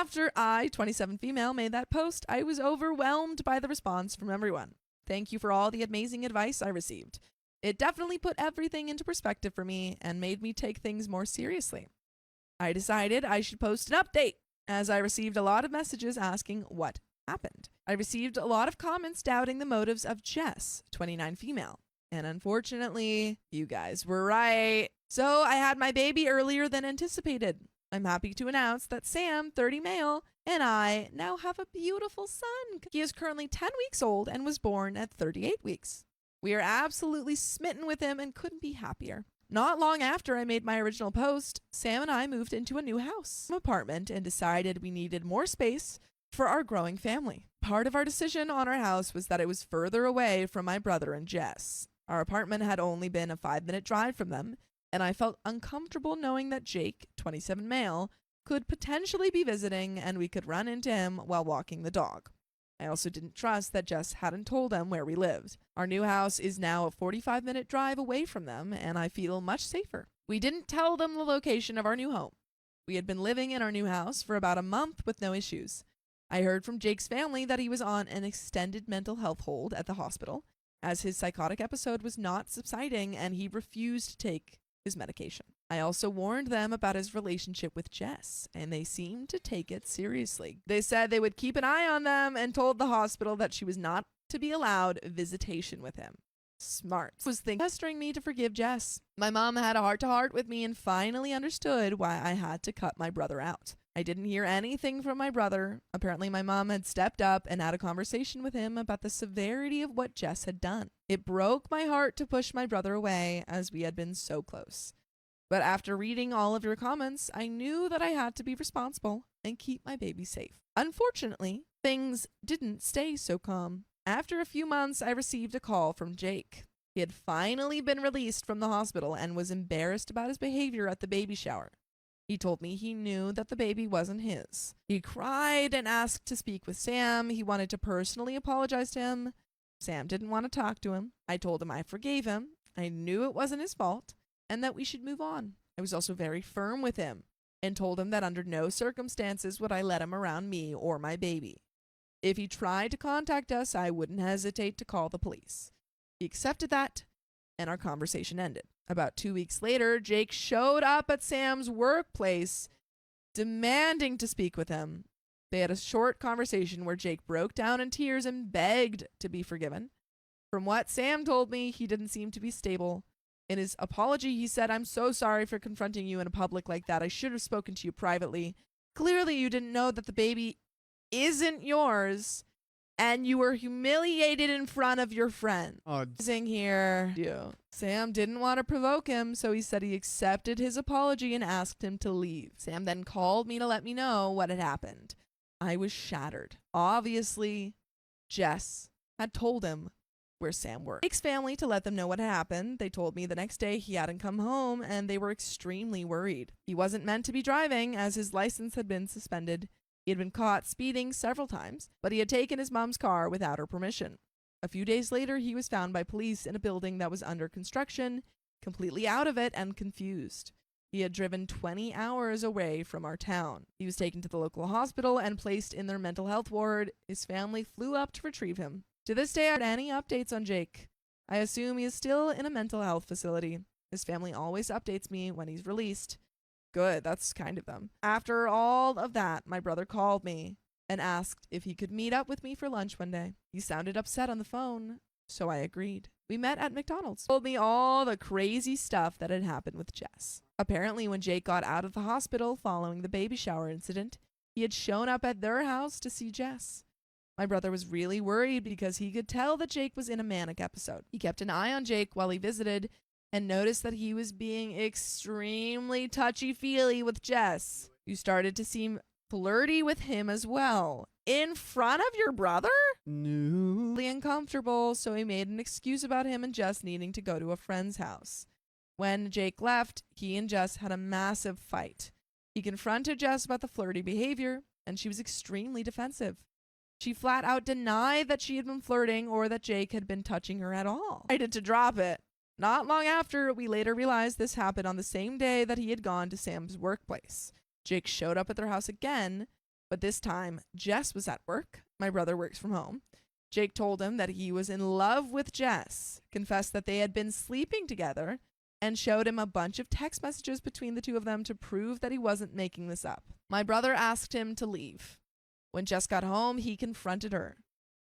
After I, 27 female, made that post, I was overwhelmed by the response from everyone. Thank you for all the amazing advice I received. It definitely put everything into perspective for me and made me take things more seriously. I decided I should post an update, as I received a lot of messages asking what happened. I received a lot of comments doubting the motives of Jess, 29 female. And unfortunately, you guys were right. So I had my baby earlier than anticipated. I'm happy to announce that Sam, 30 male, and I now have a beautiful son. He is currently 10 weeks old and was born at 38 weeks. We are absolutely smitten with him and couldn't be happier. Not long after I made my original post, Sam and I moved into a new house, apartment, and decided we needed more space for our growing family. Part of our decision on our house was that it was further away from my brother and Jess. Our apartment had only been a 5-minute drive from them, and I felt uncomfortable knowing that Jake, 27 male, could potentially be visiting and we could run into him while walking the dog. I also didn't trust that Jess hadn't told them where we lived. Our new house is now a 45-minute drive away from them, and I feel much safer. We didn't tell them the location of our new home. We had been living in our new house for about a month with no issues. I heard from Jake's family that he was on an extended mental health hold at the hospital, as his psychotic episode was not subsiding and he refused to take his medication. I also warned them about his relationship with Jess, and they seemed to take it seriously. They said they would keep an eye on them and told the hospital that she was not to be allowed visitation with him. Smart. Was pestering me to forgive Jess. My mom had a heart-to-heart with me and finally understood why I had to cut my brother out. I didn't hear anything from my brother. Apparently my mom had stepped up and had a conversation with him about the severity of what Jess had done. It broke my heart to push my brother away, as we had been so close. But after reading all of your comments, I knew that I had to be responsible and keep my baby safe. Unfortunately, things didn't stay so calm. After a few months, I received a call from Jake. He had finally been released from the hospital and was embarrassed about his behavior at the baby shower. He told me he knew that the baby wasn't his. He cried and asked to speak with Sam. He wanted to personally apologize to him. Sam didn't want to talk to him. I told him I forgave him. I knew it wasn't his fault and that we should move on. I was also very firm with him and told him that under no circumstances would I let him around me or my baby. If he tried to contact us, I wouldn't hesitate to call the police. He accepted that, and our conversation ended. About 2 weeks later, Jake showed up at Sam's workplace, demanding to speak with him. They had a short conversation where Jake broke down in tears and begged to be forgiven. From what Sam told me, he didn't seem to be stable. In his apology, he said, "I'm so sorry for confronting you in a public like that. I should have spoken to you privately. Clearly, you didn't know that the baby isn't yours, and you were humiliated in front of your friend." Sing here. Sam didn't want to provoke him, so he said he accepted his apology and asked him to leave. Sam then called me to let me know what had happened. I was shattered. Obviously, Jess had told him where Sam worked. Jake's family to let them know what had happened. They told me the next day he hadn't come home, and they were extremely worried. He wasn't meant to be driving, as his license had been suspended. He had been caught speeding several times, but he had taken his mom's car without her permission. A few days later, he was found by police in a building that was under construction, completely out of it and confused. He had driven 20 hours away from our town. He was taken to the local hospital and placed in their mental health ward. His family flew up to retrieve him. To this day, I haven't had any updates on Jake. I assume he is still in a mental health facility. His family always updates me when he's released. Good, that's kind of them. After all of that, my brother called me and asked if he could meet up with me for lunch one day. He sounded upset on the phone, so I agreed. We met at McDonald's. He told me all the crazy stuff that had happened with Jess. Apparently, when Jake got out of the hospital following the baby shower incident, he had shown up at their house to see Jess. My brother was really worried because he could tell that Jake was in a manic episode. He kept an eye on Jake while he visited and noticed that he was being extremely touchy-feely with Jess. You started to seem flirty with him as well. In front of your brother? No. Really uncomfortable, so he made an excuse about him and Jess needing to go to a friend's house. When Jake left, he and Jess had a massive fight. He confronted Jess about the flirty behavior, and she was extremely defensive. She flat out denied that she had been flirting or that Jake had been touching her at all. I decided to drop it. Not long after, we later realized this happened on the same day that he had gone to Sam's workplace. Jake showed up at their house again, But this time, Jess was at work. My brother works from home. Jake told him that he was in love with Jess, confessed that they had been sleeping together, and showed him a bunch of text messages between the two of them to prove that he wasn't making this up. My brother asked him to leave. When Jess got home, he confronted her.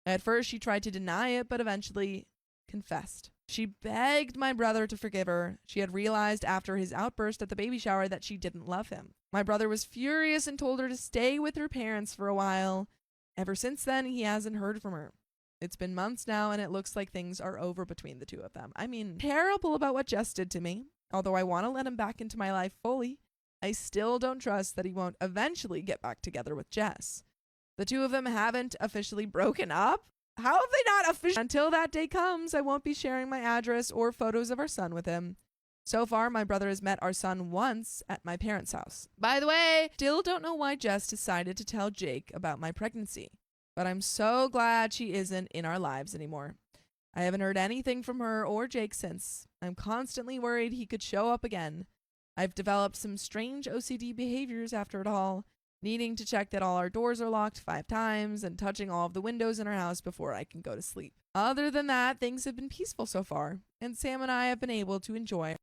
At first, she tried to deny it, but eventually confessed. She begged my brother to forgive her. She had realized after his outburst at the baby shower that she didn't love him. My brother was furious and told her to stay with her parents for a while. Ever since then, he hasn't heard from her. It's been months now, and it looks like things are over between the two of them. I mean, terrible about what Jess did to me. Although I want to let him back into my life fully, I still don't trust that he won't eventually get back together with Jess. The two of them haven't officially broken up. How have they not officially? Until that day comes, I won't be sharing my address or photos of our son with him. So far, my brother has met our son once at my parents' house. By the way, still don't know why Jess decided to tell Jake about my pregnancy, but I'm so glad she isn't in our lives anymore. I haven't heard anything from her or Jake since. I'm constantly worried he could show up again. I've developed some strange OCD behaviors after it all, needing to check that all our doors are locked 5 times and touching all of the windows in our house before I can go to sleep. Other than that, things have been peaceful so far, and Sam and I have been able to enjoy